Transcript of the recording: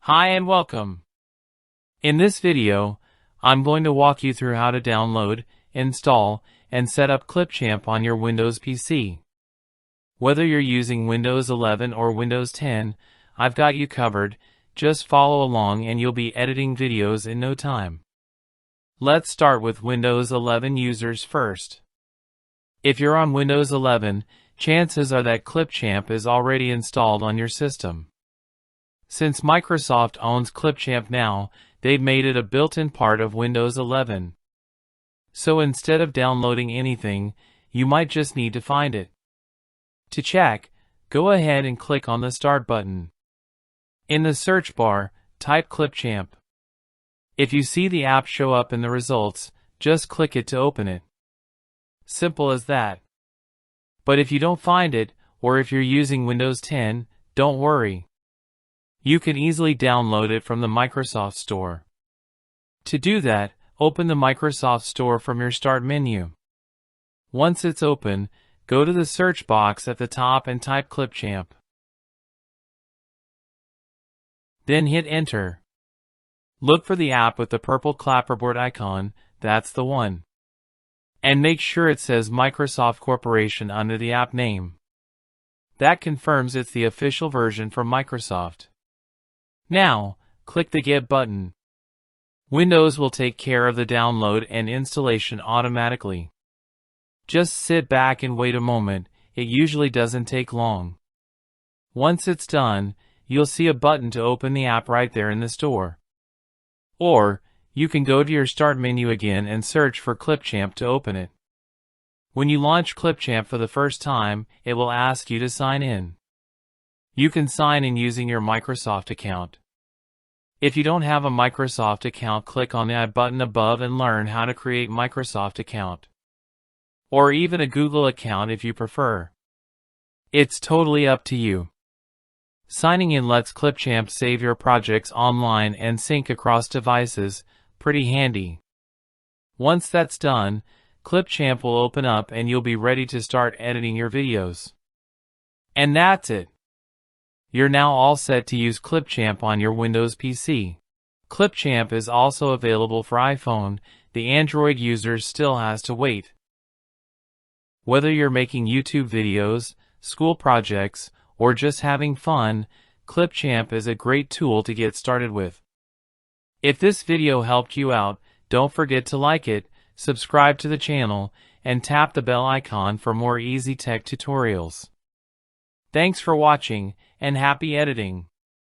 Hi and welcome. In this video, I'm going to walk you through how to download, install, and set up Clipchamp on your Windows PC. Whether you're using Windows 11 or Windows 10, I've got you covered. Just follow along and you'll be editing videos in no time. Let's start with Windows 11 users first. If you're on Windows 11, chances are that Clipchamp is already installed on your system. Since Microsoft owns Clipchamp now, they've made it a built-in part of Windows 11. So instead of downloading anything, you might just need to find it. To check, go ahead and click on the Start button. In the search bar, type Clipchamp. If you see the app show up in the results, just click it to open it. Simple as that. But if you don't find it, or if you're using Windows 10, don't worry. You can easily download it from the Microsoft Store. To do that, open the Microsoft Store from your Start menu. Once it's open, go to the search box at the top and type Clipchamp. Then hit Enter. Look for the app with the purple clapperboard icon, that's the one. And make sure it says Microsoft Corporation under the app name. That confirms it's the official version from Microsoft. Now, click the Get button. Windows will take care of the download and installation automatically. Just sit back and wait a moment, it usually doesn't take long. Once it's done, you'll see a button to open the app right there in the store. Or, you can go to your Start menu again and search for Clipchamp to open it. When you launch Clipchamp for the first time, it will ask you to sign in. You can sign in using your Microsoft account. If you don't have a Microsoft account, click on the I button above and learn how to create Microsoft account. Or even a Google account if you prefer. It's totally up to you. Signing in lets Clipchamp save your projects online and sync across devices, pretty handy. Once that's done, Clipchamp will open up and you'll be ready to start editing your videos. And that's it. You're now all set to use Clipchamp on your Windows PC. Clipchamp is also available for iPhone, the Android user still has to wait. Whether you're making YouTube videos, school projects, or just having fun, Clipchamp is a great tool to get started with. If this video helped you out, don't forget to like it, subscribe to the channel, and tap the bell icon for more easy tech tutorials. Thanks for watching, and happy editing!